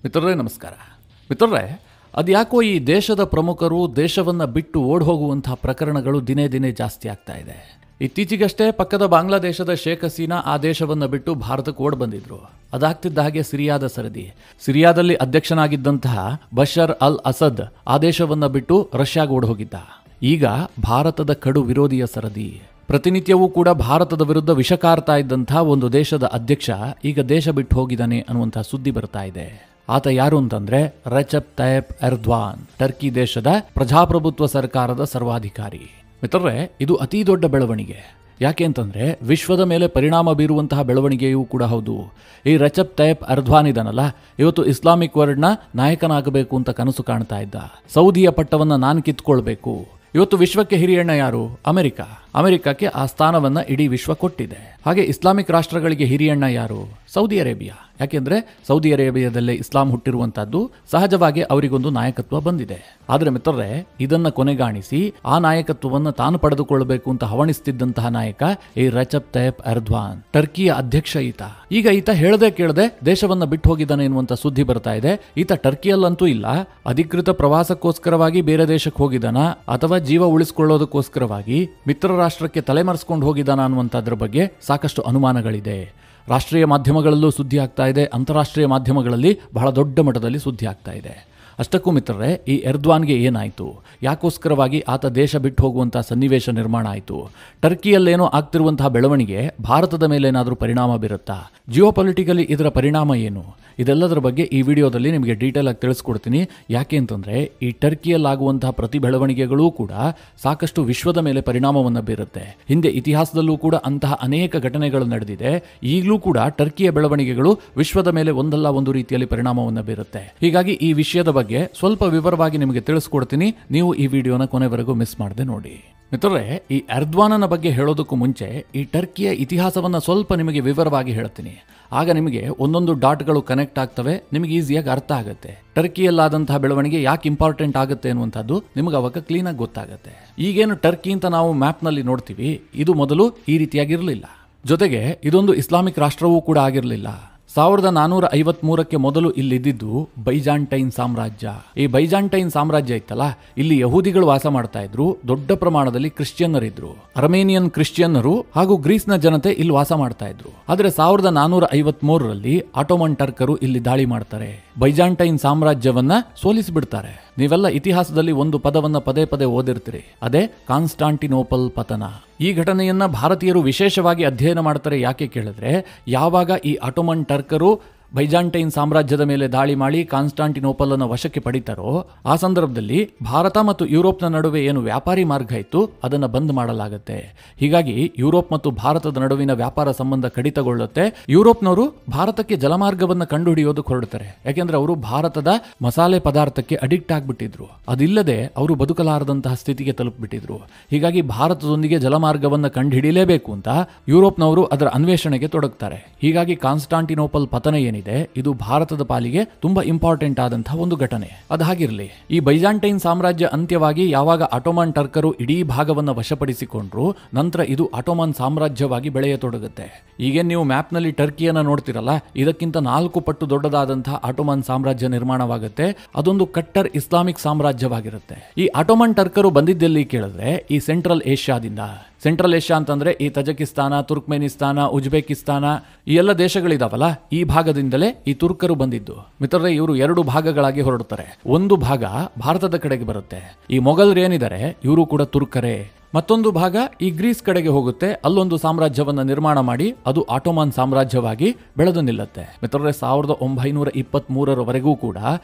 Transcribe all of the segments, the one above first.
ಮಿತ್ರರೇ ನಮಸ್ಕಾರ. ಮಿತ್ರರೇ, ಅದ್ಯಾಕೋ ಈ ದೇಶದ ಪ್ರಮುಖರು ದೇಶವನ್ನು ಬಿಟ್ಟು ಓಡ್ ಹೋಗುವಂತಹ ಪ್ರಕರಣಗಳು ದಿನೇ ದಿನೇ ಜಾಸ್ತಿ ಆಗ್ತಾ ಇದೆ. ಇತ್ತೀಚೆಗಷ್ಟೇ ಪಕ್ಕದ ಬಾಂಗ್ಲಾದೇಶದ ಶೇಖ್ ಹಸೀನಾ ಆ ದೇಶವನ್ನು ಬಿಟ್ಟು ಭಾರತಕ್ಕೆ ಓಡ್ ಬಂದಿದ್ರು. ಅದಾಗ್ತಿದ್ದ ಹಾಗೆ ಸಿರಿಯಾದ ಸರದಿ, ಸಿರಿಯಾದಲ್ಲಿ ಅಧ್ಯಕ್ಷನಾಗಿದ್ದಂತಹ ಬಶರ್ ಅಲ್ ಅಸದ್ ಆ ದೇಶವನ್ನು ಬಿಟ್ಟು ರಷ್ಯಾಗೆ ಓಡ್ ಹೋಗಿದ್ದ. ಈಗ ಭಾರತದ ಕಡು ವಿರೋಧಿಯ ಸರದಿ, ಪ್ರತಿನಿತ್ಯವೂ ಕೂಡ ಭಾರತದ ವಿರುದ್ಧ ವಿಷ ಕಾರ್ತಾ ಇದ್ದಂತಹ ಒಂದು ದೇಶದ ಅಧ್ಯಕ್ಷ ಈಗ ದೇಶ ಬಿಟ್ಟು ಹೋಗಿದ್ದಾನೆ ಅನ್ನುವಂತಹ ಸುದ್ದಿ ಬರ್ತಾ ಇದೆ. ಆತ ಯಾರು ಅಂತಂದ್ರೆ ರೆಚೆಪ್ ತಾಯ್ಯಿಪ್ ಎರ್ಡೋಗಾನ್, ಟರ್ಕಿ ದೇಶದ ಪ್ರಜಾಪ್ರಭುತ್ವ ಸರ್ಕಾರದ ಸರ್ವಾಧಿಕಾರಿ. ಮಿತ್ರರೇ, ಇದು ಅತಿ ದೊಡ್ಡ ಬೆಳವಣಿಗೆ. ಯಾಕೆ ಅಂತಂದ್ರೆ ವಿಶ್ವದ ಮೇಲೆ ಪರಿಣಾಮ ಬೀರುವಂತಹ ಬೆಳವಣಿಗೆಯೂ ಕೂಡ ಹೌದು. ಈ ರೆಚೆಪ್ ತಾಯ್ಯಿಪ್ ಎರ್ಡೋಗಾನ್ ಇದಾನಲ್ಲ, ಇವತ್ತು ಇಸ್ಲಾಮಿಕ್ ವರ್ಲ್ಡ್ನ ನಾಯಕನಾಗಬೇಕು ಅಂತ ಕನಸು ಕಾಣ್ತಾ ಇದ್ದ. ಸೌದಿಯ ಪಟ್ಟವನ್ನ ನಾನು ಕಿತ್ಕೊಳ್ಬೇಕು. ಇವತ್ತು ವಿಶ್ವಕ್ಕೆ ಹಿರಿಯಣ್ಣ ಯಾರು? ಅಮೆರಿಕಕ್ಕೆ ಆ ಸ್ಥಾನವನ್ನ ಇಡೀ ವಿಶ್ವ ಕೊಟ್ಟಿದೆ. ಹಾಗೆ ಇಸ್ಲಾಮಿಕ್ ರಾಷ್ಟ್ರಗಳಿಗೆ ಹಿರಿಯಣ್ಣ ಯಾರು? Saudi Arabia. ಯಾಕೆಂದ್ರೆ ಸೌದಿ ಅರೇಬಿಯಾದಲ್ಲೇ ಇಸ್ಲಾಂ ಹುಟ್ಟಿರುವಂತಹದ್ದು, ಸಹಜವಾಗಿ ಅವರಿಗೊಂದು ನಾಯಕತ್ವ ಬಂದಿದೆ. ಆದ್ರೆ ಮಿತ್ರರೇ, ಇದನ್ನ ಕೊನೆಗಾಣಿಸಿ ಆ ನಾಯಕತ್ವವನ್ನು ತಾನು ಪಡೆದುಕೊಳ್ಳಬೇಕು ಅಂತ ಹವಣಿಸ್ತಿದ್ದಂತಹ ನಾಯಕ ಈ ರೆಚೆಪ್ ತಾಯ್ಯಿಪ್ ಎರ್ಡೋಗಾನ್, ಟರ್ಕಿಯ ಅಧ್ಯಕ್ಷ ಈತ. ಈಗ ಈತ ಹೇಳದೆ ಕೇಳದೆ ದೇಶವನ್ನ ಬಿಟ್ಟು ಹೋಗಿದ್ದಾನೆ ಎನ್ನುವಂತ ಸುದ್ದಿ ಬರ್ತಾ ಇದೆ. ಈತ ಟರ್ಕಿಯಲ್ಲಂತೂ ಇಲ್ಲ, ಅಧಿಕೃತ ಪ್ರವಾಸಕ್ಕೋಸ್ಕರವಾಗಿ ಬೇರೆ ದೇಶಕ್ಕೆ ಹೋಗಿದ್ದಾನ ಅಥವಾ ಜೀವ ಉಳಿಸಿಕೊಳ್ಳೋದಕ್ಕೋಸ್ಕರವಾಗಿ ಮಿತ್ರ ರಾಷ್ಟ್ರಕ್ಕೆ ತಲೆಮರೆಸ್ಕೊಂಡು ಹೋಗಿದ್ದಾನ ಅನ್ನುವಂಥದ್ರ ಬಗ್ಗೆ ಸಾಕಷ್ಟು ಅನುಮಾನಗಳಿದೆ. ರಾಷ್ಟ್ರೀಯ ಮಾಧ್ಯಮಗಳಲ್ಲೂ ಸುದ್ದಿ ಆಗ್ತಾ ಇದೆ, ಅಂತಾರಾಷ್ಟ್ರೀಯ ಮಾಧ್ಯಮಗಳಲ್ಲಿ ಬಹಳ ದೊಡ್ಡ ಮಟ್ಟದಲ್ಲಿ ಸುದ್ದಿ ಆಗ್ತಾ ಇದೆ. ಅಷ್ಟಕ್ಕೂ ಮಿತ್ರರೇ, ಈ ಎರ್ಡೋಗಾನ್ಗೆ ಏನಾಯಿತು? ಯಾಕೋಸ್ಕರವಾಗಿ ಆತ ದೇಶ ಬಿಟ್ಟು ಹೋಗುವಂತಹ ಸನ್ನಿವೇಶ ನಿರ್ಮಾಣ ಆಯಿತು? ಟರ್ಕಿಯಲ್ಲೇನೋ ಆಗ್ತಿರುವಂತಹ ಬೆಳವಣಿಗೆ ಭಾರತದ ಮೇಲೆ ಏನಾದರೂ ಪರಿಣಾಮ ಬೀರುತ್ತಾ? ಜಿಯೋಪೊಲಿಟಿಕಲಿ ಇದರ ಪರಿಣಾಮ ಏನು? ಇದೆಲ್ಲದರ ಬಗ್ಗೆ ಈ ವಿಡಿಯೋದಲ್ಲಿ ನಿಮಗೆ ಡೀಟೇಲ್ ಆಗಿ ತಿಳಿಸ್ಕೊಡ್ತೀನಿ. ಯಾಕೆ ಅಂತಂದ್ರೆ ಈ ಟರ್ಕಿಯಲ್ಲಾಗುವಂತಹ ಪ್ರತಿ ಬೆಳವಣಿಗೆಗಳೂ ಕೂಡ ಸಾಕಷ್ಟು ವಿಶ್ವದ ಮೇಲೆ ಪರಿಣಾಮವನ್ನು ಬೀರುತ್ತೆ. ಹಿಂದೆ ಇತಿಹಾಸದಲ್ಲೂ ಕೂಡ ಅಂತಹ ಅನೇಕ ಘಟನೆಗಳು ನಡೆದಿದೆ. ಈಗಲೂ ಕೂಡ ಟರ್ಕಿಯ ಬೆಳವಣಿಗೆಗಳು ವಿಶ್ವದ ಮೇಲೆ ಒಂದಲ್ಲ ಒಂದು ರೀತಿಯಲ್ಲಿ ಪರಿಣಾಮವನ್ನು ಬೀರುತ್ತೆ. ಹೀಗಾಗಿ ಈ ವಿಷಯದ ಬಗ್ಗೆ ಸ್ವಲ್ಪ ವಿವರವಾಗಿ ನಿಮಗೆ ತಿಳಿಸ್ಕೊಡ್ತೀನಿ. ನೀವು ಈ ವಿಡಿಯೋನ ಕೊನೆವರೆಗೂ ಮಿಸ್ ಮಾಡದೆ ನೋಡಿ. ಮಿತ್ರರೇ, ಈ ಎರ್ಡೋಗಾನನ ಬಗ್ಗೆ ಹೇಳೋದಕ್ಕೂ ಮುಂಚೆ ಈ ಟರ್ಕಿಯ ಇತಿಹಾಸವನ್ನ ಸ್ವಲ್ಪ ನಿಮಗೆ ವಿವರವಾಗಿ ಹೇಳ್ತೀನಿ. ಆಗ ನಿಮಗೆ ಒಂದೊಂದು ಡಾಟ್ಗಳು ಕನೆಕ್ಟ್ ಆಗ್ತವೆ, ನಿಮಗೆ ಈಸಿಯಾಗಿ ಅರ್ಥ ಆಗುತ್ತೆ. ಟರ್ಕಿಯಲ್ಲಾದಂತಹ ಬೆಳವಣಿಗೆ ಯಾಕೆ ಇಂಪಾರ್ಟೆಂಟ್ ಆಗುತ್ತೆ ಅನ್ನುವಂಥದ್ದು ನಿಮಗೆ ಅವಾಗ ಕ್ಲೀನಾಗಿ ಗೊತ್ತಾಗುತ್ತೆ. ಈಗೇನು ಟರ್ಕಿ ಅಂತ ನಾವು ಮ್ಯಾಪ್ನಲ್ಲಿ ನೋಡ್ತೀವಿ, ಇದು ಮೊದಲು ಈ ರೀತಿಯಾಗಿರಲಿಲ್ಲ. ಜೊತೆಗೆ ಇದೊಂದು ಇಸ್ಲಾಮಿಕ್ ರಾಷ್ಟ್ರವೂ ಕೂಡ ಆಗಿರಲಿಲ್ಲ. 1453ಕ್ಕೆ ಮೊದಲು ಇಲ್ಲಿದ್ದು ಬೈಜಾಂಟೈನ್ ಸಾಮ್ರಾಜ್ಯ. ಈ ಬೈಜಾಂಟೈನ್ ಸಾಮ್ರಾಜ್ಯ ಇತ್ತಲ್ಲ, ಇಲ್ಲಿ ಯಹೂದಿಗಳು ವಾಸ ಮಾಡ್ತಾ ಇದ್ರು, ದೊಡ್ಡ ಪ್ರಮಾಣದಲ್ಲಿ ಕ್ರಿಶ್ಚಿಯನ್ನರಿದ್ರು. ಅರ್ಮೇನಿಯನ್ ಕ್ರಿಶ್ಚಿಯನ್ನರು ಹಾಗೂ ಗ್ರೀಸ್ನ ಜನತೆ ಇಲ್ಲಿ ವಾಸ ಮಾಡ್ತಾ ಇದ್ರು. ಆದ್ರೆ 1453ರಲ್ಲಿ ಆಟೋಮನ್ ಟರ್ಕರು ಇಲ್ಲಿ ದಾಳಿ ಮಾಡ್ತಾರೆ, ಬೈಜಾಂಟೈನ್ ಸಾಮ್ರಾಜ್ಯವನ್ನ ಸೋಲಿಸಿಬಿಡ್ತಾರೆ. ನೀವೆಲ್ಲ ಇತಿಹಾಸದಲ್ಲಿ ಒಂದು ಪದವನ್ನ ಪದೇ ಪದೇ ಓದಿರ್ತೀರಿ, ಅದೇ ಕಾನ್ಸ್ಟಾಂಟಿನೋಪಲ್ ಪತನ. ಈ ಘಟನೆಯನ್ನ ಭಾರತೀಯರು ವಿಶೇಷವಾಗಿ ಅಧ್ಯಯನ ಮಾಡ್ತಾರೆ. ಯಾಕೆ ಕೇಳಿದ್ರೆ, ಯಾವಾಗ ಈ ಆಟೋಮನ್ ಟರ್ಕರು ಬೈಜಾಂಟೈನ್ ಸಾಮ್ರಾಜ್ಯದ ಮೇಲೆ ದಾಳಿ ಮಾಡಿ ಕಾನ್ಸ್ಟಾಂಟಿನೋಪಲ್ ಅನ್ನು ವಶಕ್ಕೆ ಪಡಿತಾರೋ, ಆ ಸಂದರ್ಭದಲ್ಲಿ ಭಾರತ ಮತ್ತು ಯುರೋಪ್ನ ನಡುವೆ ಏನು ವ್ಯಾಪಾರಿ ಮಾರ್ಗ ಇತ್ತು ಅದನ್ನು ಬಂದ್ ಮಾಡಲಾಗುತ್ತೆ. ಹೀಗಾಗಿ ಯುರೋಪ್ ಮತ್ತು ಭಾರತದ ನಡುವಿನ ವ್ಯಾಪಾರ ಸಂಬಂಧ ಕಡಿತಗೊಳ್ಳುತ್ತೆ. ಯುರೋಪ್ನವರು ಭಾರತಕ್ಕೆ ಜಲಮಾರ್ಗವನ್ನು ಕಂಡುಹಿಡಿಯೋದಕ್ಕೆ ಹೊರಡ್ತಾರೆ. ಯಾಕೆಂದ್ರೆ ಅವರು ಭಾರತದ ಮಸಾಲೆ ಪದಾರ್ಥಕ್ಕೆ ಅಡಿಕ್ಟ್ ಆಗ್ಬಿಟ್ಟಿದ್ರು. ಅದಿಲ್ಲದೆ ಅವರು ಬದುಕಲಾರದಂತಹ ಸ್ಥಿತಿಗೆ ತಲುಪಿಬಿಟ್ಟಿದ್ರು. ಹೀಗಾಗಿ ಭಾರತದೊಂದಿಗೆ ಜಲಮಾರ್ಗವನ್ನು ಕಂಡುಹಿಡಿಯಲೇಬೇಕು ಅಂತ ಯುರೋಪ್ನವರು ಅದರ ಅನ್ವೇಷಣೆಗೆ ತೊಡಗ್ತಾರೆ. ಹೀಗಾಗಿ ಕಾನ್ಸ್ಟಾಂಟಿನೋಪಲ್ ಪತನ ಏನಿದೆ, ಇದು ಭಾರತದ ಪಾಲಿಗೆ ತುಂಬಾ ಇಂಪಾರ್ಟೆಂಟ್ ಆದಂತಹ ಒಂದು ಘಟನೆ. ಅದಾಗಿರಲಿ, ಈ ಬೈಜಾಂಟೈನ್ ಸಾಮ್ರಾಜ್ಯ ಅಂತ್ಯವಾಗಿ ಯಾವಾಗ ಆಟೋಮನ್ ಟರ್ಕರು ಇಡೀ ಭಾಗವನ್ನು ವಶಪಡಿಸಿಕೊಂಡ್ರು, ನಂತರ ಇದು ಆಟೋಮನ್ ಸಾಮ್ರಾಜ್ಯವಾಗಿ ಬೆಳೆಯತೊಡಗುತ್ತೆ. ಈಗೇನು ನೀವು ಮ್ಯಾಪ್ನಲ್ಲಿ ಟರ್ಕಿಯನ್ನ ನೋಡ್ತಿರಲ್ಲ, ಇದಕ್ಕಿಂತ 4 ಪಟ್ಟು ದೊಡ್ಡದಾದಂತಹ ಆಟೋಮನ್ ಸಾಮ್ರಾಜ್ಯ ನಿರ್ಮಾಣವಾಗುತ್ತೆ. ಅದೊಂದು ಕಟ್ಟರ್ ಇಸ್ಲಾಮಿಕ್ ಸಾಮ್ರಾಜ್ಯವಾಗಿರುತ್ತೆ. ಈ ಆಟೋಮನ್ ಟರ್ಕರು ಬಂದಿದ್ದೆಲ್ಲಿ ಕೇಳಿದ್ರೆ, ಈ ಸೆಂಟ್ರಲ್ ಏಷ್ಯಾದಿಂದ. ಸೆಂಟ್ರಲ್ ಏಷ್ಯಾ ಅಂತಂದ್ರೆ ಈ ತಜಕಿಸ್ತಾನ, ತುರ್ಕ್ಮೆನಿಸ್ತಾನ, ಉಜ್ಬೇಕಿಸ್ತಾನ, ಈ ಎಲ್ಲ ದೇಶಗಳಿದಾವಲ್ಲ, ಈ ಭಾಗದಿಂದಲೇ ಈ ತುರ್ಕರು ಬಂದಿದ್ದು. ಮಿತ್ರರೇ, ಇವರು 2 ಭಾಗಗಳಾಗಿ ಹೊರಡುತ್ತಾರೆ. ಒಂದು ಭಾಗ ಭಾರತದ ಕಡೆಗೆ ಬರುತ್ತೆ. ಈ ಮೊಘಲರು ಏನಿದ್ದಾರೆ ಇವರು ಕೂಡ ತುರ್ಕರೇ. ಮತ್ತೊಂದು ಭಾಗ ಈ ಗ್ರೀಸ್ ಕಡೆಗೆ ಹೋಗುತ್ತೆ. ಅಲ್ಲೊಂದು ಸಾಮ್ರಾಜ್ಯವನ್ನ ನಿರ್ಮಾಣ ಮಾಡಿ ಅದು ಆಟೋಮನ್ ಸಾಮ್ರಾಜ್ಯವಾಗಿ ಬೆಳೆದು ನಿಲ್ಲುತ್ತೆ. ಮಿತ್ರರೇ, 1923ರವರೆಗೂ ಕೂಡ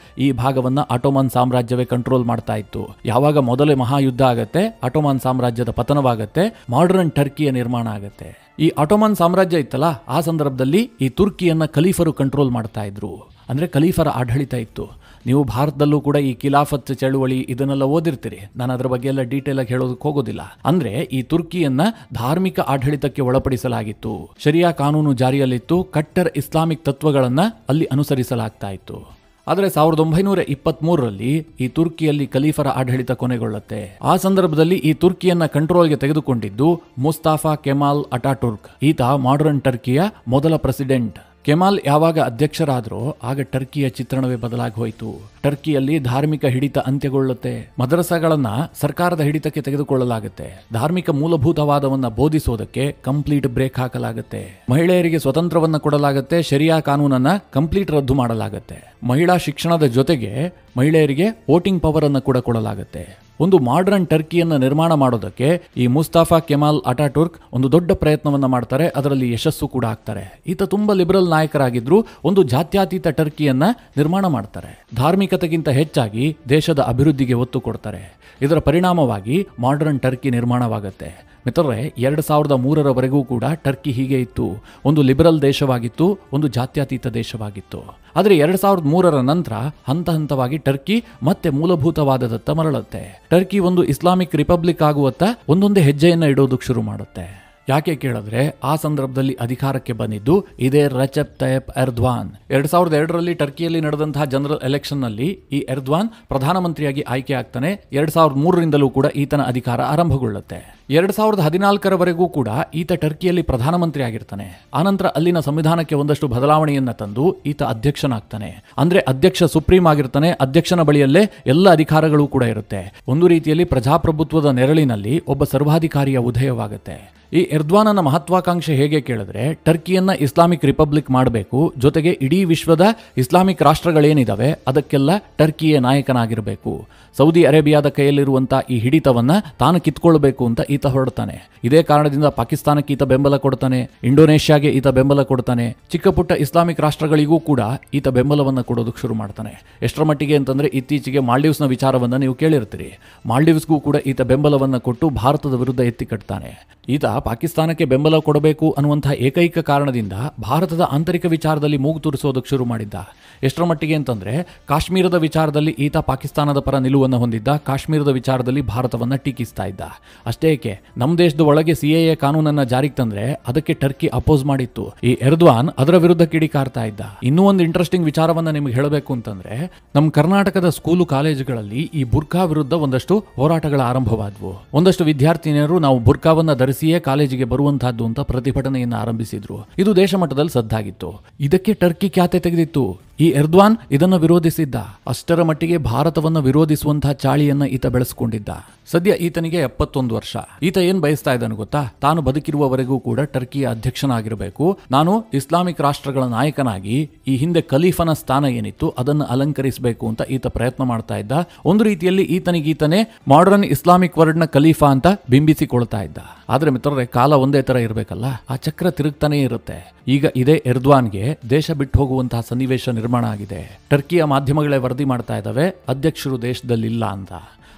ಈ ಭಾಗವನ್ನ ಆಟೋಮನ್ ಸಾಮ್ರಾಜ್ಯವೇ ಕಂಟ್ರೋಲ್ ಮಾಡ್ತಾ ಇತ್ತು. ಯಾವಾಗ ಮೊದಲೇ ಮಹಾಯುದ್ಧ ಆಗತ್ತೆ, ಆಟೋಮನ್ ಸಾಮ್ರಾಜ್ಯದ ಪತನವಾಗತ್ತೆ, ಮಾಡರ್ನ್ ಟರ್ಕಿಯ ನಿರ್ಮಾಣ ಆಗತ್ತೆ. ಈ ಆಟೋಮನ್ ಸಾಮ್ರಾಜ್ಯ ಇತ್ತಲ್ಲ, ಆ ಸಂದರ್ಭದಲ್ಲಿ ಈ ತುರ್ಕಿಯನ್ನ ಖಲೀಫರು ಕಂಟ್ರೋಲ್ ಮಾಡ್ತಾ ಇದ್ರು. ಅಂದ್ರೆ ಖಲೀಫರ ಆಡಳಿತ ಇತ್ತು. ನೀವು ಭಾರತದಲ್ಲೂ ಕೂಡ ಈ ಖಿಲಾಫತ್ ಚಳುವಳಿ ಇದನ್ನೆಲ್ಲ ಓದಿರ್ತೀರಿ. ನಾನು ಅದರ ಬಗ್ಗೆ ಎಲ್ಲ ಡೀಟೇಲ್ ಆಗಿ ಹೇಳೋದಕ್ಕೆ ಹೋಗೋದಿಲ್ಲ. ಅಂದ್ರೆ ಈ ತುರ್ಕಿಯನ್ನ ಧಾರ್ಮಿಕ ಆಡಳಿತಕ್ಕೆ ಒಳಪಡಿಸಲಾಗಿತ್ತು. ಶರಿಯಾ ಕಾನೂನು ಜಾರಿಯಲ್ಲಿತ್ತು. ಕಟ್ಟರ್ ಇಸ್ಲಾಮಿಕ್ ತತ್ವಗಳನ್ನ ಅಲ್ಲಿ ಅನುಸರಿಸಲಾಗ್ತಾ ಇತ್ತು. ಆದರೆ 1923ರಲ್ಲಿ ಈ ತುರ್ಕಿಯಲ್ಲಿ ಖಲೀಫರ ಆಡಳಿತ ಕೊನೆಗೊಳ್ಳುತ್ತೆ. ಆ ಸಂದರ್ಭದಲ್ಲಿ ಈ ತುರ್ಕಿಯನ್ನ ಕಂಟ್ರೋಲ್ಗೆ ತೆಗೆದುಕೊಂಡಿದ್ದು ಮುಸ್ತಾಫಾ ಕೆಮಾಲ್ ಅಟಾಟುರ್ಕ್. ಈತ ಮಾಡರ್ನ್ ಟರ್ಕಿಯ ಮೊದಲ ಪ್ರೆಸಿಡೆಂಟ್. ಕೆಮಾಲ್ ಯಾವಾಗ ಅಧ್ಯಕ್ಷರಾದ್ರೋ ಆಗ ಟರ್ಕಿಯ ಚಿತ್ರಣವೇ ಬದಲಾಗಿ ಹೋಯಿತು. ಟರ್ಕಿಯಲ್ಲಿ ಧಾರ್ಮಿಕ ಹಿಡಿತ ಅಂತ್ಯಗೊಳ್ಳುತ್ತೆ. ಮದರಸಾಗಳನ್ನ ಸರ್ಕಾರದ ಹಿಡಿತಕ್ಕೆ ತೆಗೆದುಕೊಳ್ಳಲಾಗುತ್ತೆ. ಧಾರ್ಮಿಕ ಮೂಲಭೂತವಾದವನ್ನ ಬೋಧಿಸೋದಕ್ಕೆ ಕಂಪ್ಲೀಟ್ ಬ್ರೇಕ್ ಹಾಕಲಾಗುತ್ತೆ. ಮಹಿಳೆಯರಿಗೆ ಸ್ವತಂತ್ರವನ್ನ ಕೊಡಲಾಗುತ್ತೆ. ಶರಿಯಾ ಕಾನೂನನ್ನ ಕಂಪ್ಲೀಟ್ ರದ್ದು ಮಾಡಲಾಗುತ್ತೆ. ಮಹಿಳಾ ಶಿಕ್ಷಣದ ಜೊತೆಗೆ ಮಹಿಳೆಯರಿಗೆ ವೋಟಿಂಗ್ ಪವರ್ ಅನ್ನು ಕೂಡ ಕೊಡಲಾಗುತ್ತೆ. ಒಂದು ಮಾಡರ್ನ್ ಟರ್ಕಿಯನ್ನು ನಿರ್ಮಾಣ ಮಾಡೋದಕ್ಕೆ ಈ ಮುಸ್ತಾಫಾ ಕೆಮಾಲ್ ಅಟಾಟುರ್ಕ್ ಒಂದು ದೊಡ್ಡ ಪ್ರಯತ್ನವನ್ನ ಮಾಡ್ತಾರೆ. ಅದರಲ್ಲಿ ಯಶಸ್ಸು ಕೂಡ ಆಗ್ತಾರೆ. ಈತ ತುಂಬಾ ಲಿಬರಲ್ ನಾಯಕರಾಗಿದ್ರು ಒಂದು ಜಾತ್ಯತೀತ ಟರ್ಕಿಯನ್ನ ನಿರ್ಮಾಣ ಮಾಡ್ತಾರೆ. ಧಾರ್ಮಿಕತೆಗಿಂತ ಹೆಚ್ಚಾಗಿ ದೇಶದ ಅಭಿವೃದ್ಧಿಗೆ ಒತ್ತು ಕೊಡ್ತಾರೆ. ಇದರ ಪರಿಣಾಮವಾಗಿ ಮಾಡರ್ನ್ ಟರ್ಕಿ ನಿರ್ಮಾಣವಾಗುತ್ತೆ. ಮಿತ್ರರೇ, 2003ರವರೆಗೂ ಕೂಡ ಟರ್ಕಿ ಹೀಗೆ ಇತ್ತು. ಒಂದು ಲಿಬರಲ್ ದೇಶವಾಗಿತ್ತು, ಒಂದು ಜಾತ್ಯತೀತ ದೇಶವಾಗಿತ್ತು. ಆದರೆ 2003ರ ನಂತರ ಹಂತ ಹಂತವಾಗಿ ಟರ್ಕಿ ಮತ್ತೆ ಮೂಲಭೂತವಾದದತ್ತ ಮರಳುತ್ತೆ. ಟರ್ಕಿ ಒಂದು ಇಸ್ಲಾಮಿಕ್ ರಿಪಬ್ಲಿಕ್ ಆಗುವತ್ತ ಒಂದೊಂದೇ ಹೆಜ್ಜೆಯನ್ನ ಇಡೋದಕ್ಕೆ ಶುರು ಮಾಡುತ್ತೆ. ಯಾಕೆ ಕೇಳಿದ್ರೆ ಆ ಸಂದರ್ಭದಲ್ಲಿ ಅಧಿಕಾರಕ್ಕೆ ಬಂದಿದ್ದು ಇದೇ ರೆಚೆಪ್ ತಯ್ಯಪ್ ಎರ್ಡೋಗಾನ್. 2002ರಲ್ಲಿ ಟರ್ಕಿಯಲ್ಲಿ ನಡೆದಂತಹ ಜನರಲ್ ಎಲೆಕ್ಷನ್ ನಲ್ಲಿ ಈ ಎರ್ಡೋಗಾನ್ ಪ್ರಧಾನಮಂತ್ರಿಯಾಗಿ ಆಯ್ಕೆ ಆಗ್ತಾನೆ. 2003ರಿಂದಲೂ ಕೂಡ ಈತನ ಅಧಿಕಾರ ಆರಂಭಗೊಳ್ಳುತ್ತೆ. 2014ರವರೆಗೂ ಕೂಡ ಈತ ಟರ್ಕಿಯಲ್ಲಿ ಪ್ರಧಾನಮಂತ್ರಿ ಆಗಿರ್ತಾನೆ. ಆನಂತರ ಅಲ್ಲಿನ ಸಂವಿಧಾನಕ್ಕೆ ಒಂದಷ್ಟು ಬದಲಾವಣೆಯನ್ನ ತಂದು ಈತ ಅಧ್ಯಕ್ಷನಾಗ್ತಾನೆ. ಅಂದ್ರೆ ಅಧ್ಯಕ್ಷ ಸುಪ್ರೀಂ ಆಗಿರ್ತಾನೆ. ಅಧ್ಯಕ್ಷನ ಬಳಿಯಲ್ಲೇ ಎಲ್ಲ ಅಧಿಕಾರಗಳು ಕೂಡ ಇರುತ್ತೆ. ಒಂದು ರೀತಿಯಲ್ಲಿ ಪ್ರಜಾಪ್ರಭುತ್ವದ ನೆರಳಿನಲ್ಲಿ ಒಬ್ಬ ಸರ್ವಾಧಿಕಾರಿಯ ಉದಯವಾಗುತ್ತೆ. ಈ ಎರ್ಡೋಗಾನನ ಮಹತ್ವಾಕಾಂಕ್ಷೆ ಹೇಗೆ ಕೇಳಿದ್ರೆ ಟರ್ಕಿಯನ್ನ ಇಸ್ಲಾಮಿಕ್ ರಿಪಬ್ಲಿಕ್ ಮಾಡಬೇಕು, ಜೊತೆಗೆ ಇಡೀ ವಿಶ್ವದ ಇಸ್ಲಾಮಿಕ್ ರಾಷ್ಟ್ರಗಳೇನಿದಾವೆ ಅದಕ್ಕೆಲ್ಲ ಟರ್ಕಿಯೇ ನಾಯಕನಾಗಿರಬೇಕು. ಸೌದಿ ಅರೇಬಿಯಾದ ಕೈಯಲ್ಲಿರುವಂತಹ ಈ ಹಿಡಿತವನ್ನ ತಾನು ಕಿತ್ಕೊಳ್ಬೇಕು ಅಂತ ಈತ ಹೊರಡ್ತಾನೆ. ಇದೇ ಕಾರಣದಿಂದ ಪಾಕಿಸ್ತಾನಕ್ಕೆ ಈತ ಬೆಂಬಲ ಕೊಡ್ತಾನೆ, ಇಂಡೋನೇಷ್ಯಾಗೆ ಈತ ಬೆಂಬಲ ಕೊಡ್ತಾನೆ, ಚಿಕ್ಕ ಪುಟ್ಟ ಇಸ್ಲಾಮಿಕ್ ರಾಷ್ಟ್ರಗಳಿಗೂ ಕೂಡ ಈತ ಬೆಂಬಲವನ್ನ ಕೊಡೋದಕ್ಕೆ ಶುರು ಮಾಡ್ತಾನೆ. ಎಷ್ಟರ ಮಟ್ಟಿಗೆ ಅಂತಂದ್ರೆ ಇತ್ತೀಚೆಗೆ ಮಾಲ್ಡೀವ್ಸ್ನ ವಿಚಾರವನ್ನ ನೀವು ಕೇಳಿರ್ತೀರಿ. ಮಾಲ್ಡೀವ್ಸ್ಗೂ ಕೂಡ ಈತ ಬೆಂಬಲವನ್ನ ಕೊಟ್ಟು ಭಾರತದ ವಿರುದ್ಧ ಎತ್ತಿ ಕಟ್ತಾನೆ. ಈತ ಪಾಕಿಸ್ತಾನಕ್ಕೆ ಬೆಂಬಲ ಕೊಡಬೇಕು ಅನ್ನುವಂತಹ ಏಕೈಕ ಕಾರಣದಿಂದ ಭಾರತದ ಆಂತರಿಕ ವಿಚಾರದಲ್ಲಿ ಮೂಗು ತೂರಿಸೋದಕ್ಕೆ ಶುರು ಮಾಡಿದ್ದ. ಎಷ್ಟರ ಮಟ್ಟಿಗೆ ಅಂತಂದ್ರೆ ಕಾಶ್ಮೀರದ ವಿಚಾರದಲ್ಲಿ ಈತ ಪಾಕಿಸ್ತಾನದ ಪರ ನಿಲುವನ್ನು ಹೊಂದಿದ್ದ. ಕಾಶ್ಮೀರದ ವಿಚಾರದಲ್ಲಿ ಭಾರತವನ್ನ ಟೀಕಿಸ್ತಾ ಇದ್ದ. ಅಷ್ಟೇ ಏಕೆ, ನಮ್ಮ ದೇಶದ ಒಳಗೆ CAA ಕಾನೂನನ್ನ ಜಾರಿಗೆ ತಂದ್ರೆ ಅದಕ್ಕೆ ಟರ್ಕಿ ಅಪೋಸ್ ಮಾಡಿತ್ತು. ಈ ಎರ್ಡೋಗಾನ್ ಅದರ ವಿರುದ್ಧ ಕಿಡಿಕಾರ್ತಾ ಇದ್ದ. ಇನ್ನೂ ಒಂದು ಇಂಟ್ರೆಸ್ಟಿಂಗ್ ವಿಚಾರವನ್ನ ನಿಮ್ಗೆ ಹೇಳಬೇಕು ಅಂತಂದ್ರೆ ನಮ್ಮ ಕರ್ನಾಟಕದ ಸ್ಕೂಲು ಕಾಲೇಜುಗಳಲ್ಲಿ ಈ ಬುರ್ಖಾ ವಿರುದ್ಧ ಒಂದಷ್ಟು ಹೋರಾಟಗಳ ಆರಂಭವಾದವು. ಒಂದಷ್ಟು ವಿದ್ಯಾರ್ಥಿನಿಯರು ನಾವು ಬುರ್ಖಾವನ್ನ ಧರಿಸಿಯೇ ಕಾಲೇಜಿಗೆ ಬರುವಂತಹದ್ದು ಅಂತ ಪ್ರತಿಭಟನೆಯನ್ನು ಆರಂಭಿಸಿದ್ರು. ಇದು ದೇಶ ಮಟ್ಟದಲ್ಲಿ ಸದ್ದಾಗಿತ್ತು. ಇದಕ್ಕೆ ಟರ್ಕಿ ಖ್ಯಾತೆ ತೆಗೆದಿತ್ತು. ಈ ಎರ್ಡೋಗಾನ್ ಇದನ್ನು ವಿರೋಧಿಸಿದ್ದ. ಅಷ್ಟರ ಮಟ್ಟಿಗೆ ಭಾರತವನ್ನು ವಿರೋಧಿಸುವಂತಹ ಚಾಳಿಯನ್ನ ಈತ ಬೆಳೆಸಿಕೊಂಡಿದ್ದ. ಸದ್ಯ ಈತನಿಗೆ 71 ವರ್ಷ. ಈತ ಏನ್ ಬಯಸ್ತಾ ಇದ್ದಾನೆ ಗೊತ್ತಾ? ತಾನು ಬದುಕಿರುವವರೆಗೂ ಕೂಡ ಟರ್ಕಿಯ ಅಧ್ಯಕ್ಷನಾಗಿರಬೇಕು, ನಾನು ಇಸ್ಲಾಮಿಕ್ ರಾಷ್ಟ್ರಗಳ ನಾಯಕನಾಗಿ ಈ ಹಿಂದೆ ಖಲೀಫನ ಸ್ಥಾನ ಏನಿತ್ತು ಅದನ್ನು ಅಲಂಕರಿಸಬೇಕು ಅಂತ ಈತ ಪ್ರಯತ್ನ ಮಾಡ್ತಾ ಇದ್ದ. ಒಂದು ರೀತಿಯಲ್ಲಿ ಈತನಿಗೀತನೇ ಮಾಡರ್ನ್ ಇಸ್ಲಾಮಿಕ್ ವರ್ಲ್ಡ್ನ ಖಲೀಫಾ ಅಂತ ಬಿಂಬಿಸಿಕೊಳ್ತಾ ಇದ್ದ. ಆದ್ರೆ ಮಿತ್ರರೇ, ಕಾಲ ಒಂದೇ ತರ ಇರಬೇಕಲ್ಲ, ಆ ಚಕ್ರ ತಿರುಗ್ತಾನೆ ಇರುತ್ತೆ. ಈಗ ಇದೇ ಎರ್ಡೋಗಾನ್ಗೆ ದೇಶ ಬಿಟ್ಟು ಹೋಗುವಂತಹ ಸನ್ನಿವೇಶ ನಿರ್ಮಾಣ ಆಗಿದೆ. ಟರ್ಕಿಯ ಮಾಧ್ಯಮಗಳೇ ವರದಿ ಮಾಡ್ತಾ ಇದ್ದಾವೆ ಅಧ್ಯಕ್ಷರು ದೇಶದಲ್ಲಿಲ್ಲ ಅಂತ.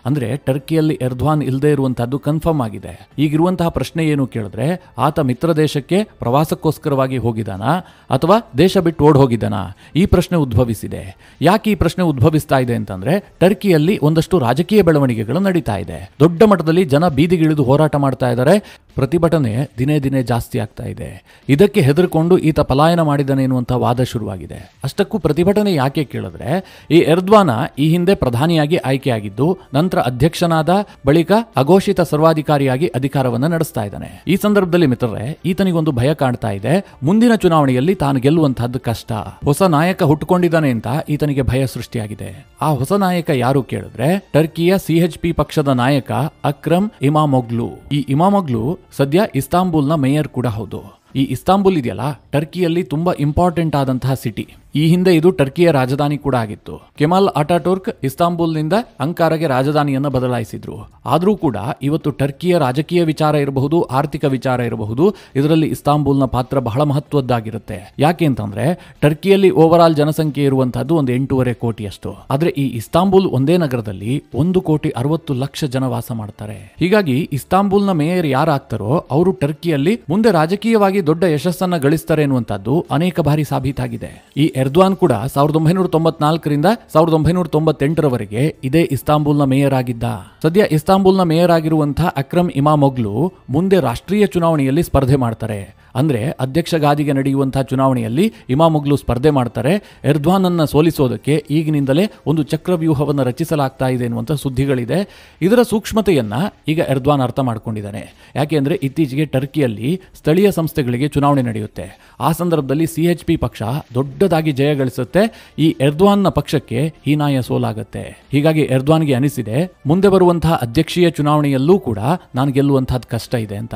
ಅಂದ್ರೆ ಟರ್ಕಿಯಲ್ಲಿ ಎರ್ಡೋಗಾನ್ ಇಲ್ಲದೆ ಇರುವಂತಹದ್ದು ಕನ್ಫರ್ಮ್ ಆಗಿದೆ. ಈಗಿರುವಂತಹ ಪ್ರಶ್ನೆ ಏನು ಕೇಳಿದ್ರೆ, ಆತ ಮಿತ್ರ ದೇಶಕ್ಕೆ ಪ್ರವಾಸಕ್ಕೋಸ್ಕರವಾಗಿ ಹೋಗಿದ್ದಾನಾ ಅಥವಾ ದೇಶ ಬಿಟ್ಟು ಓಡ್ ಹೋಗಿದ್ದಾನಾ? ಈ ಪ್ರಶ್ನೆ ಉದ್ಭವಿಸಿದೆ. ಯಾಕೆ ಈ ಪ್ರಶ್ನೆ ಉದ್ಭವಿಸ್ತಾ ಇದೆ ಅಂತಂದ್ರೆ, ಟರ್ಕಿಯಲ್ಲಿ ಒಂದಷ್ಟು ರಾಜಕೀಯ ಬೆಳವಣಿಗೆಗಳು ನಡೀತಾ ಇದೆ. ದೊಡ್ಡ ಮಟ್ಟದಲ್ಲಿ ಜನ ಬೀದಿಗಿಳಿದು ಹೋರಾಟ ಮಾಡ್ತಾ ಇದ್ದಾರೆ. ಪ್ರತಿಭಟನೆ ದಿನೇ ದಿನೇ ಜಾಸ್ತಿ ಆಗ್ತಾ ಇದೆ. ಇದಕ್ಕೆ ಹೆದರ್ಕೊಂಡು ಈತ ಪಲಾಯನ ಮಾಡಿದ್ದಾನೆ ಎನ್ನುವಂಥ ವಾದ ಶುರುವಾಗಿದೆ. ಅಷ್ಟಕ್ಕೂ ಪ್ರತಿಭಟನೆ ಯಾಕೆ ಕೇಳಿದ್ರೆ, ಈ ಎರ್ಡೋಗಾನ್ ಈ ಹಿಂದೆ ಪ್ರಧಾನಿಯಾಗಿ ಆಯ್ಕೆಯಾಗಿದ್ದು ನಂತರ ಅಧ್ಯಕ್ಷನಾದ ಬಳಿಕ ಅಘೋಷಿತ ಸರ್ವಾಧಿಕಾರಿಯಾಗಿ ಅಧಿಕಾರವನ್ನು ನಡೆಸ್ತಾ ಇದ್ದಾನೆ. ಈ ಸಂದರ್ಭದಲ್ಲಿ ಮಿತ್ರರೇ, ಈತನಿಗೊಂದು ಭಯ ಕಾಣ್ತಾ ಇದೆ. ಮುಂದಿನ ಚುನಾವಣೆಯಲ್ಲಿ ತಾನು ಗೆಲ್ಲುವಂತಹದ್ದು ಕಷ್ಟ. ಹೊಸ ನಾಯಕ ಹುಟ್ಟುಕೊಂಡಿದ್ದಾನೆ ಅಂತ ಈತನಿಗೆ ಭಯ ಸೃಷ್ಟಿಯಾಗಿದೆ. ಆ ಹೊಸ ನಾಯಕ ಯಾರು ಕೇಳಿದ್ರೆ, ಟರ್ಕಿಯ CHP ಪಕ್ಷದ ನಾಯಕ ಅಕ್ರಮ್ ಇಮಾಮೋಗ್ಲು. ಈ ಇಮಾಮೋಗ್ಲು ಸದ್ಯ ಇಸ್ತಾಂಬುಲ್ನ ಮೇಯರ್ ಕೂಡ ಹೌದು. ಈ ಇಸ್ತಾಂಬುಲ್ ಇದೆಯಲ್ಲ, ಟರ್ಕಿಯಲ್ಲಿ ತುಂಬಾ ಇಂಪಾರ್ಟೆಂಟ್ ಆದಂತಹ ಸಿಟಿ. ಈ ಹಿಂದೆ ಇದು ಟರ್ಕಿಯ ರಾಜಧಾನಿ ಕೂಡ ಆಗಿತ್ತು. ಕೆಮಾಲ್ ಅಟಾಟುರ್ಕ್ ಇಸ್ತಾಂಬುಲ್ನಿಂದ ಅಂಕಾರಾಗೆ ರಾಜಧಾನಿಯನ್ನ ಬದಲಾಯಿಸಿದ್ರು. ಆದರೂ ಕೂಡ ಇವತ್ತು ಟರ್ಕಿಯ ರಾಜಕೀಯ ವಿಚಾರ ಇರಬಹುದು, ಆರ್ಥಿಕ ವಿಚಾರ ಇರಬಹುದು, ಇದರಲ್ಲಿ ಇಸ್ತಾಂಬುಲ್ನ ಪಾತ್ರ ಬಹಳ ಮಹತ್ವದ್ದಾಗಿರುತ್ತೆ. ಯಾಕೆ ಅಂತಂದ್ರೆ ಟರ್ಕಿಯಲ್ಲಿ ಓವರ್ ಆಲ್ ಜನಸಂಖ್ಯೆ ಇರುವಂತಹದ್ದು ಒಂದು 8.5 ಕೋಟಿಯಷ್ಟು. ಆದ್ರೆ ಈ ಇಸ್ತಾಂಬುಲ್ ಒಂದೇ ನಗರದಲ್ಲಿ 1,60,00,000 ಜನ ವಾಸ ಮಾಡ್ತಾರೆ. ಹೀಗಾಗಿ ಇಸ್ತಾಂಬುಲ್ನ ಮೇಯರ್ ಯಾರಾಗ್ತಾರೋ ಅವರು ಟರ್ಕಿಯಲ್ಲಿ ಮುಂದೆ ರಾಜಕೀಯವಾಗಿ ದೊಡ್ಡ ಯಶಸ್ಸನ್ನ ಗಳಿಸ್ತಾರೆ ಎನ್ನುವಂತಹದ್ದು ಅನೇಕ ಬಾರಿ ಸಾಬೀತಾಗಿದೆ. ಈ ಎರ್ಡೋಗಾನ್ ಕೂಡ 1994ರಿಂದ 1998ರವರೆಗೆ ಇದೇ ಇಸ್ತಾಂಬುಲ್ನ ಮೇಯರ್ ಆಗಿದ್ದ. ಸದ್ಯ ಇಸ್ತಾಂಬುಲ್ನ ಮೇಯರ್ ಆಗಿರುವಂತಹ ಅಕ್ರಮ್ ಇಮಾಮೋಗ್ಲು ಮುಂದೆ ರಾಷ್ಟ್ರೀಯ ಚುನಾವಣೆಯಲ್ಲಿ ಸ್ಪರ್ಧೆ ಮಾಡ್ತಾರೆ. ಅಂದರೆ ಅಧ್ಯಕ್ಷ ಗಾದಿಗೆ ನಡೆಯುವಂತಹ ಚುನಾವಣೆಯಲ್ಲಿ ಇಮಾಮೊಗ್ಲು ಸ್ಪರ್ಧೆ ಮಾಡ್ತಾರೆ. ಎರ್ಡ್ವಾನ್ ಅನ್ನು ಸೋಲಿಸೋದಕ್ಕೆ ಈಗಿನಿಂದಲೇ ಒಂದು ಚಕ್ರವ್ಯೂಹವನ್ನು ರಚಿಸಲಾಗ್ತಾ ಇದೆ ಎನ್ನುವಂಥ ಸುದ್ದಿಗಳಿದೆ. ಇದರ ಸೂಕ್ಷ್ಮತೆಯನ್ನು ಈಗ ಎರ್ಡ್ವಾನ್ ಅರ್ಥ ಮಾಡ್ಕೊಂಡಿದ್ದಾನೆ. ಯಾಕೆಂದರೆ ಇತ್ತೀಚೆಗೆ ಟರ್ಕಿಯಲ್ಲಿ ಸ್ಥಳೀಯ ಸಂಸ್ಥೆಗಳಿಗೆ ಚುನಾವಣೆ ನಡೆಯುತ್ತೆ. ಆ ಸಂದರ್ಭದಲ್ಲಿ CHP ಪಕ್ಷ ದೊಡ್ಡದಾಗಿ ಜಯ ಗಳಿಸುತ್ತೆ. ಈ ಎರ್ಡ್ವಾನ್ನ ಪಕ್ಷಕ್ಕೆ ಹೀನಾಯ ಸೋಲಾಗುತ್ತೆ. ಹೀಗಾಗಿ ಎರ್ಡ್ವಾನ್ಗೆ ಅನಿಸಿದೆ, ಮುಂದೆ ಬರುವಂತಹ ಅಧ್ಯಕ್ಷೀಯ ಚುನಾವಣೆಯಲ್ಲೂ ಕೂಡ ನಾನು ಗೆಲ್ಲುವಂತಹದ್ದು ಕಷ್ಟ ಇದೆ ಅಂತ.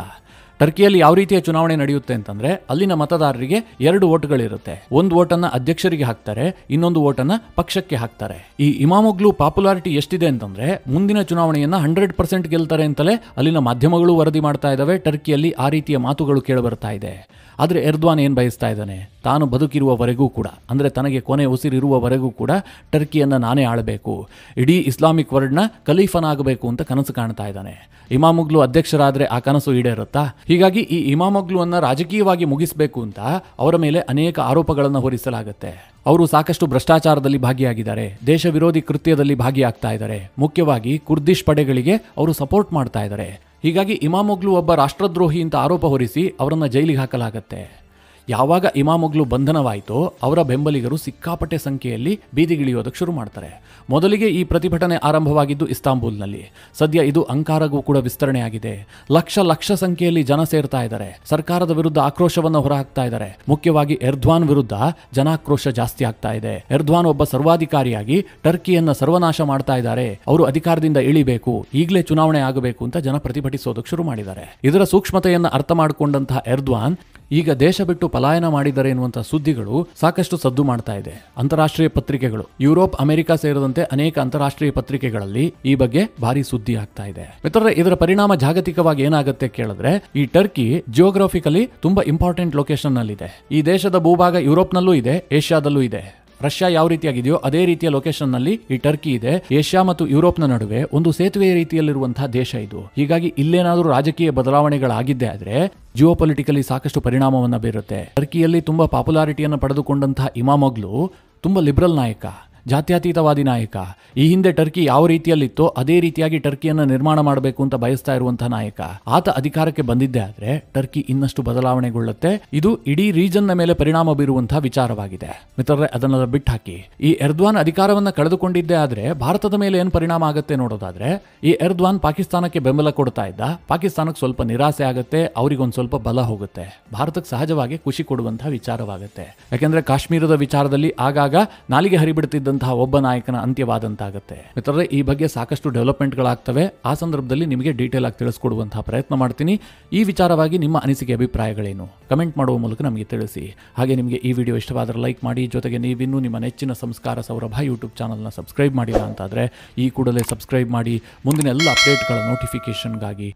ಟರ್ಕಿಯಲ್ಲಿ ಯಾವ ರೀತಿಯ ಚುನಾವಣೆ ನಡೆಯುತ್ತೆ ಅಂತಂದ್ರೆ ಅಲ್ಲಿನ ಮತದಾರರಿಗೆ 2 ಓಟ್ಗಳಿರುತ್ತೆ. ಒಂದು ಓಟನ್ನು ಅಧ್ಯಕ್ಷರಿಗೆ ಹಾಕ್ತಾರೆ, ಇನ್ನೊಂದು ಓಟನ್ನು ಪಕ್ಷಕ್ಕೆ ಹಾಕ್ತಾರೆ. ಈ ಇಮಾಮೊಗ್ಲು ಪಾಪ್ಯುಲಾರಿಟಿ ಎಷ್ಟಿದೆ ಅಂತಂದ್ರೆ ಮುಂದಿನ ಚುನಾವಣೆಯನ್ನ 100% ಗೆಲ್ತಾರೆ ಅಂತಲೇ ಅಲ್ಲಿನ ಮಾಧ್ಯಮಗಳು ವರದಿ ಮಾಡ್ತಾ ಇದ್ದಾವೆ. ಟರ್ಕಿಯಲ್ಲಿ ಆ ರೀತಿಯ ಮಾತುಗಳು ಕೇಳಿಬರ್ತಾ ಇದೆ. ಆದರೆ ಎರ್ಡ್ವಾನ್ ಏನು ಬಯಸ್ತಾ ಇದ್ದಾನೆ, ತಾನು ಬದುಕಿರುವವರೆಗೂ ಕೂಡ, ಅಂದರೆ ತನಗೆ ಕೊನೆ ಉಸಿರಿರುವವರೆಗೂ ಕೂಡ ಟರ್ಕಿಯನ್ನು ನಾನೇ ಆಳಬೇಕು, ಇಡೀ ಇಸ್ಲಾಮಿಕ್ ವರ್ಲ್ಡ್ನ ಖಲೀಫನಾಗಬೇಕು ಅಂತ ಕನಸು ಕಾಣ್ತಾ ಇದ್ದಾನೆ. ಇಮಾಮೊಗ್ಲು ಅಧ್ಯಕ್ಷರಾದರೆ ಆ ಕನಸು ಈಡೇರುತ್ತಾ? ಹೀಗಾಗಿ ಈ ಇಮಾಮೊಗ್ಲುವನ್ನು ರಾಜಕೀಯವಾಗಿ ಮುಗಿಸಬೇಕು ಅಂತ ಅವರ ಮೇಲೆ ಅನೇಕ ಆರೋಪಗಳನ್ನು ಹೊರಿಸಲಾಗುತ್ತೆ. ಅವರು ಸಾಕಷ್ಟು ಭ್ರಷ್ಟಾಚಾರದಲ್ಲಿ ಭಾಗಿಯಾಗಿದ್ದಾರೆ, ದೇಶ ವಿರೋಧಿ ಕೃತ್ಯದಲ್ಲಿ ಭಾಗಿಯಾಗ್ತಾ ಇದ್ದಾರೆ, ಮುಖ್ಯವಾಗಿ ಕುರ್ದಿಶ್ ಪಡೆಗಳಿಗೆ ಅವರು ಸಪೋರ್ಟ್ ಮಾಡ್ತಾ ಇದ್ದಾರೆ. ಹೀಗಾಗಿ ಇಮಾಮೊಗ್ಲು ಒಬ್ಬ ರಾಷ್ಟ್ರದ್ರೋಹಿ ಅಂತ ಆರೋಪ ಹೊರಿಸಿ ಅವರನ್ನು ಜೈಲಿಗೆ ಹಾಕಲಾಗತ್ತೆ. ಯಾವಾಗ ಇಮಾಮೊಗ್ಲು ಬಂಧನವಾಯಿತೋ ಅವರ ಬೆಂಬಲಿಗರು ಸಿಕ್ಕಾಪಟ್ಟೆ ಸಂಖ್ಯೆಯಲ್ಲಿ ಬೀದಿಗಿಳಿಯೋದಕ್ಕೆ ಶುರು ಮಾಡ್ತಾರೆ. ಮೊದಲಿಗೆ ಈ ಪ್ರತಿಭಟನೆ ಆರಂಭವಾಗಿದ್ದು ಇಸ್ತಾಂಬುಲ್ನಲ್ಲಿ. ಸದ್ಯ ಇದು ಅಂಕಾರಗೂ ಕೂಡ ವಿಸ್ತರಣೆಯಾಗಿದೆ. ಲಕ್ಷ ಸಂಖ್ಯೆಯಲ್ಲಿ ಜನ ಸೇರ್ತಾ ಇದ್ದಾರೆ. ಸರ್ಕಾರದ ವಿರುದ್ಧ ಆಕ್ರೋಶವನ್ನು ಹೊರಹಾಕ್ತಾ ಇದ್ದಾರೆ. ಮುಖ್ಯವಾಗಿ ಎರ್ಡ್ವಾನ್ ವಿರುದ್ಧ ಜನಾಕ್ರೋಶ ಜಾಸ್ತಿ ಆಗ್ತಾ ಇದೆ. ಎರ್ಡ್ವಾನ್ ಒಬ್ಬ ಸರ್ವಾಧಿಕಾರಿಯಾಗಿ ಟರ್ಕಿಯನ್ನ ಸರ್ವನಾಶ ಮಾಡ್ತಾ ಇದ್ದಾರೆ, ಅವರು ಅಧಿಕಾರದಿಂದ ಇಳಿಬೇಕು, ಈಗಲೇ ಚುನಾವಣೆ ಆಗಬೇಕು ಅಂತ ಜನ ಪ್ರತಿಭಟಿಸೋದಕ್ಕೆ ಶುರು ಮಾಡಿದ್ದಾರೆ. ಇದರ ಸೂಕ್ಷ್ಮತೆಯನ್ನು ಅರ್ಥ ಮಾಡಿಕೊಂಡಂತಹ ಎರ್ಡ್ವಾನ್ ಈಗ ದೇಶ ಬಿಟ್ಟು ಪಲಾಯನ ಮಾಡಿದ್ದಾರೆ ಎನ್ನುವಂತಹ ಸುದ್ದಿಗಳು ಸಾಕಷ್ಟು ಸದ್ದು ಮಾಡ್ತಾ ಇದೆ. ಅಂತಾರಾಷ್ಟ್ರೀಯ ಪತ್ರಿಕೆಗಳು, ಯುರೋಪ್, ಅಮೆರಿಕ ಸೇರಿದಂತೆ ಅನೇಕ ಅಂತಾರಾಷ್ಟ್ರೀಯ ಪತ್ರಿಕೆಗಳಲ್ಲಿ ಈ ಬಗ್ಗೆ ಭಾರಿ ಸುದ್ದಿ ಆಗ್ತಾ ಇದೆ. ಮಿತ್ರರೇ, ಇದರ ಪರಿಣಾಮ ಜಾಗತಿಕವಾಗಿ ಏನಾಗುತ್ತೆ ಕೇಳಿದ್ರೆ, ಈ ಟರ್ಕಿ ಜಿಯೋಗ್ರಫಿಕಲಿ ತುಂಬಾ ಇಂಪಾರ್ಟೆಂಟ್ ಲೊಕೇಶನ್ ನಲ್ಲಿದೆ. ಈ ದೇಶದ ಭೂಭಾಗ ಯುರೋಪ್ನಲ್ಲೂ ಇದೆ, ಏಷ್ಯಾದಲ್ಲೂ ಇದೆ. ರಷ್ಯಾ ಯಾವ ರೀತಿಯಾಗಿದೆಯೋ ಅದೇ ರೀತಿಯ ಲೊಕೇಶನ್ ನಲ್ಲಿ ಈ ಟರ್ಕಿ ಇದೆ. ಏಷ್ಯಾ ಮತ್ತು ಯುರೋಪ್ನ ನಡುವೆ ಒಂದು ಸೇತುವೆ ರೀತಿಯಲ್ಲಿರುವಂತಹ ದೇಶ ಇದು. ಹೀಗಾಗಿ ಇಲ್ಲೇನಾದರೂ ರಾಜಕೀಯ ಬದಲಾವಣೆಗಳಾಗಿದ್ದೆ ಆದ್ರೆ ಜಿಯೋಪೊಲಿಟಿಕಲಿ ಸಾಕಷ್ಟು ಪರಿಣಾಮವನ್ನು ಬೀರುತ್ತೆ. ಟರ್ಕಿಯಲ್ಲಿ ತುಂಬಾ ಪಾಪ್ಯುಲಾರಿಟಿಯನ್ನು ಪಡೆದುಕೊಂಡಂತಹ ಇಮಾಮೊಗ್ಲು ತುಂಬಾ ಲಿಬರಲ್ ನಾಯಕ, ಜಾತ್ಯತೀತವಾದಿ ನಾಯಕ. ಈ ಹಿಂದೆ ಟರ್ಕಿ ಯಾವ ರೀತಿಯಲ್ಲಿತ್ತೋ ಅದೇ ರೀತಿಯಾಗಿ ಟರ್ಕಿಯನ್ನು ನಿರ್ಮಾಣ ಮಾಡಬೇಕು ಅಂತ ಬಯಸ್ತಾ ಇರುವಂತಹ ನಾಯಕ. ಆತ ಅಧಿಕಾರಕ್ಕೆ ಬಂದಿದ್ದೇ ಆದ್ರೆ ಟರ್ಕಿ ಇನ್ನಷ್ಟು ಬದಲಾವಣೆಗೊಳ್ಳುತ್ತೆ. ಇದು ಇಡೀ ರೀಜನ್ ನ ಮೇಲೆ ಪರಿಣಾಮ ಬೀರುವಂತಹ ವಿಚಾರವಾಗಿದೆ. ಮಿತ್ರರೇ, ಅದನ್ನೆಲ್ಲ ಬಿಟ್ಟು ಹಾಕಿ, ಈ ಎರ್ಡ್ವಾನ್ ಅಧಿಕಾರವನ್ನು ಕಳೆದುಕೊಂಡಿದ್ದೇ ಆದ್ರೆ ಭಾರತದ ಮೇಲೆ ಏನು ಪರಿಣಾಮ ಆಗುತ್ತೆ ನೋಡೋದಾದ್ರೆ, ಈ ಎರ್ಡ್ವಾನ್ ಪಾಕಿಸ್ತಾನಕ್ಕೆ ಬೆಂಬಲ ಕೊಡ್ತಾ ಇದ್ದ, ಪಾಕಿಸ್ತಾನಕ್ಕೆ ಸ್ವಲ್ಪ ನಿರಾಸೆ ಆಗುತ್ತೆ, ಅವರಿಗೊಂದು ಸ್ವಲ್ಪ ಬಲ ಹೋಗುತ್ತೆ. ಭಾರತಕ್ಕೆ ಸಹಜವಾಗಿ ಖುಷಿ ಕೊಡುವಂತಹ ವಿಚಾರವಾಗುತ್ತೆ. ಯಾಕೆಂದ್ರೆ ಕಾಶ್ಮೀರದ ವಿಚಾರದಲ್ಲಿ ಆಗಾಗ ನಾಲಿಗೆ ಹರಿಬಿಡ್ತಿದ್ದ ಒಬ್ಬ ನಾಯಕನ ಅಂತ್ಯವಾದಂತಾಗುತ್ತೆ. ಮಿತ್ರರೇ, ಈ ಬಗ್ಗೆ ಸಾಕಷ್ಟು ಡೆವಲಪ್ಮೆಂಟ್ಗಳಾಗ್ತವೆ. ಆ ಸಂದರ್ಭದಲ್ಲಿ ನಿಮಗೆ ಡೀಟೇಲ್ ಆಗಿ ತಿಳಿಸ್ಕೊಡುವಂತಹ ಪ್ರಯತ್ನ ಮಾಡ್ತೀನಿ. ಈ ವಿಚಾರವಾಗಿ ನಿಮ್ಮ ಅನಿಸಿಕೆ, ಅಭಿಪ್ರಾಯಗಳೇನು ಕಮೆಂಟ್ ಮಾಡುವ ಮೂಲಕ ನಮಗೆ ತಿಳಿಸಿ. ಹಾಗೆ ನಿಮಗೆ ಈ ವಿಡಿಯೋ ಇಷ್ಟವಾದರೆ ಲೈಕ್ ಮಾಡಿ. ಜೊತೆಗೆ ನೀವಿನ್ನೂ ನಿಮ್ಮ ನೆಚ್ಚಿನ ಸಂಸ್ಕಾರ ಸೌರಭ ಯೂಟ್ಯೂಬ್ ಚಾನಲ್ನ ಸಬ್ಸ್ಕ್ರೈಬ್ ಮಾಡಿಲ್ಲ ಅಂತಾದರೆ ಈ ಕೂಡಲೇ ಸಬ್ಸ್ಕ್ರೈಬ್ ಮಾಡಿ ಮುಂದಿನ ಎಲ್ಲ ಅಪ್ಡೇಟ್ಗಳ ನೋಟಿಫಿಕೇಶನ್ಗಾಗಿ